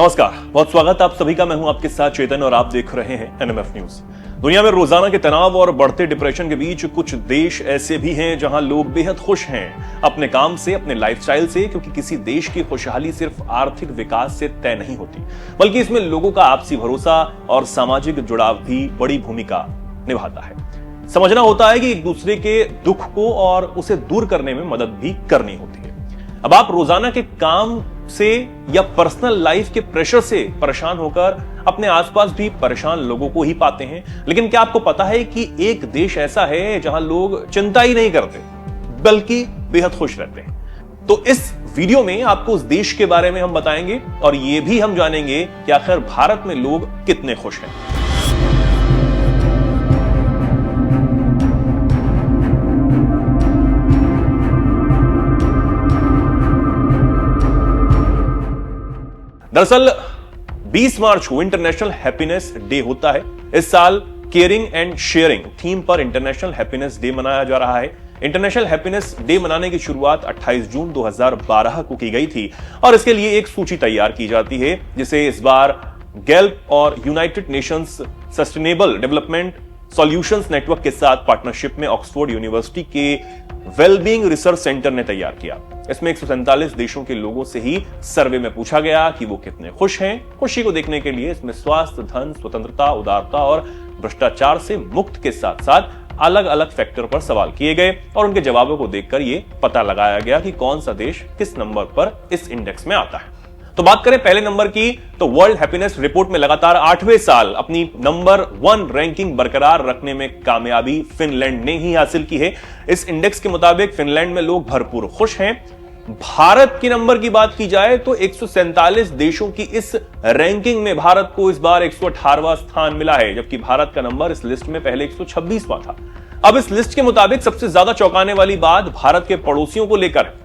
नमस्कार, बहुत स्वागत आप सभी का। मैं हूं आपके साथ चेतन और आप देख रहे हैं एनएमएफ न्यूज। दुनिया में रोजाना के तनाव और बढ़ते डिप्रेशन के बीच कुछ देश ऐसे भी हैं जहां लोग बेहद खुश हैं अपने काम से, अपने लाइफस्टाइल से, क्योंकि किसी देश की खुशहाली सिर्फ आर्थिक विकास से तय नहीं होती, बल्कि इसमें लोगों का आपसी भरोसा और सामाजिक जुड़ाव भी बड़ी भूमिका निभाता है। समझना होता है कि एक दूसरे के दुख को और उसे दूर करने में मदद भी करनी होती है। अब आप रोजाना के काम से या पर्सनल लाइफ के प्रेशर से परेशान होकर अपने आसपास भी परेशान लोगों को ही पाते हैं, लेकिन क्या आपको पता है कि एक देश ऐसा है जहां लोग चिंता ही नहीं करते बल्कि बेहद खुश रहते हैं। तो इस वीडियो में आपको उस देश के बारे में हम बताएंगे और यह भी हम जानेंगे कि आखिर भारत में लोग कितने खुश हैं। दरअसल 20 मार्च को इंटरनेशनल हैप्पीनेस डे होता है। इस साल केयरिंग एंड शेयरिंग थीम पर इंटरनेशनल हैप्पीनेस डे मनाया जा रहा है। इंटरनेशनल हैप्पीनेस डे मनाने की शुरुआत 28 जून 2012 को की गई थी और इसके लिए एक सूची तैयार की जाती है, जिसे इस बार गैल्प और United Nations sustainable development solutions network के साथ पार्टनरशिप में ऑक्सफोर्ड यूनिवर्सिटी के वेलबींग रिसर्च सेंटर ने तैयार किया। इसमें 147 देशों के लोगों से ही सर्वे में पूछा गया कि वो कितने खुश हैं। खुशी को देखने के लिए इसमें स्वास्थ्य, धन, स्वतंत्रता, उदारता और भ्रष्टाचार से मुक्त के साथ साथ अलग अलग फैक्टर पर सवाल किए गए और उनके जवाबों को देखकर ये पता लगाया गया कि कौन सा देश किस नंबर पर इस इंडेक्स में आता है। तो बात करें पहले नंबर की, तो वर्ल्ड हैप्पीनेस रिपोर्ट में लगातार 8वें साल अपनी नंबर 1 रैंकिंग बरकरार रखने में कामयाबी फिनलैंड ने ही हासिल की है। इस इंडेक्स के मुताबिक फिनलैंड में लोग भरपूर खुश हैं। भारत की नंबर की बात की जाए तो 147 देशों की इस रैंकिंग में भारत को इस बार 118वां स्थान मिला है, जबकि भारत का नंबर इस लिस्ट में पहले 126वां था। अब इस लिस्ट के मुताबिक सबसे ज्यादा चौंकाने वाली बात भारत के पड़ोसियों को लेकर है।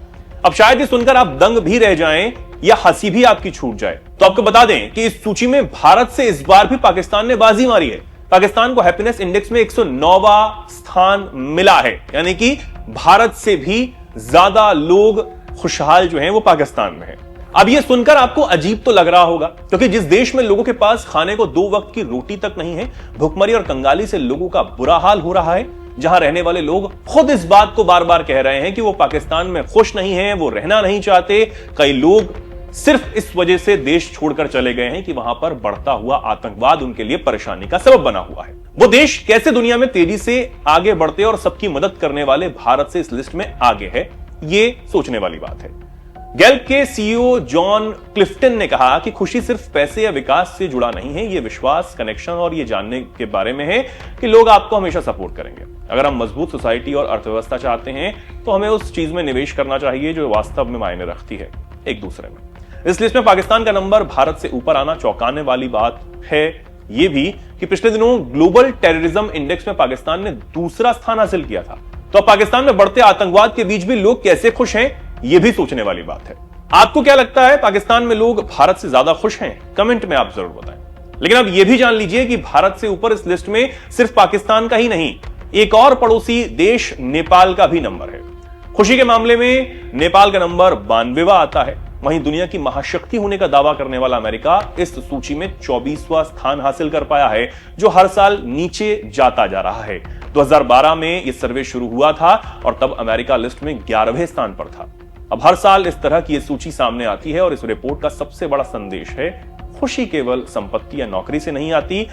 अब शायद ये सुनकर आप दंग भी रह जाएं या हंसी भी आपकी छूट जाए। तो आपको बता दें कि इस सूची में भारत से इस बार भी पाकिस्तान ने बाजी मारी है। पाकिस्तान को हैप्पीनेस इंडेक्स में 109वां स्थान मिला है, यानी कि भारत से भी ज्यादा लोग खुशहाल जो हैं वो पाकिस्तान में हैं। अब ये सुनकर आपको अजीब तो लग रहा होगा, क्योंकि जिस देश में लोगों के पास खाने को 2 वक्त की रोटी तक नहीं है, भुखमरी और कंगाली से लोगों का बुरा हाल हो रहा है, जहां रहने वाले लोग खुद इस बात को बार बार कह रहे हैं कि वो पाकिस्तान में खुश नहीं है, वो रहना नहीं चाहते। कई लोग सिर्फ इस वजह से देश छोड़कर चले गए हैं कि वहां पर बढ़ता हुआ आतंकवाद उनके लिए परेशानी का सबब बना हुआ है। वो देश कैसे दुनिया में तेजी से आगे बढ़ते और सबकी मदद करने वाले भारत से इस लिस्ट में आगे है, ये सोचने वाली बात है। गैल्प के सीईओ जॉन क्लिफ्टन ने कहा कि खुशी सिर्फ पैसे या विकास से जुड़ा नहीं है, ये विश्वास, कनेक्शन और ये जानने के बारे में है कि लोग आपको हमेशा सपोर्ट करेंगे। अगर हम मजबूत सोसाइटी और अर्थव्यवस्था चाहते हैं तो हमें उस चीज में निवेश करना चाहिए जो वास्तव में मायने रखती है, एक दूसरे में। इस लिस्ट में पाकिस्तान का नंबर भारत से ऊपर आना चौंकाने वाली बात है यह भी कि पिछले दिनों ग्लोबल टेररिज्म इंडेक्स में पाकिस्तान ने 2रा स्थान हासिल किया था। तो अब पाकिस्तान में बढ़ते आतंकवाद के बीच भी लोग कैसे खुश हैं, यह भी सोचने वाली बात है। आपको क्या लगता है, पाकिस्तान में लोग भारत से ज्यादा खुश हैं? कमेंट में आप जरूर बताएं। लेकिन अब यह भी जान लीजिए कि भारत से ऊपर इस लिस्ट में सिर्फ पाकिस्तान का ही नहीं, एक और पड़ोसी देश नेपाल का भी नंबर है। खुशी के मामले में नेपाल का नंबर 92वां आता है। वहीं दुनिया की महाशक्ति होने का दावा करने वाला अमेरिका इस सूची में 24वां स्थान हासिल कर पाया है, जो हर साल नीचे जाता जा रहा है। 2012 में यह सर्वे शुरू हुआ था और तब अमेरिका लिस्ट में 11वें स्थान पर था। अब हर साल इस तरह की यह सूची सामने आती है और इस रिपोर्ट का सबसे बड़ा संदेश है, खुशी केवल संपत्ति या नौकरी से नहीं आती।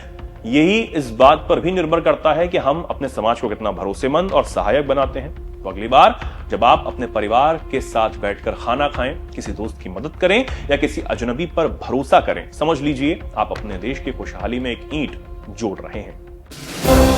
यही इस बात पर भी निर्भर करता है कि हम अपने समाज को कितना भरोसेमंद और सहायक बनाते हैं। तो अगली बार जब आप अपने परिवार के साथ बैठकर खाना खाएं, किसी दोस्त की मदद करें या किसी अजनबी पर भरोसा करें, समझ लीजिए आप अपने देश की खुशहाली में एक ईंट जोड़ रहे हैं।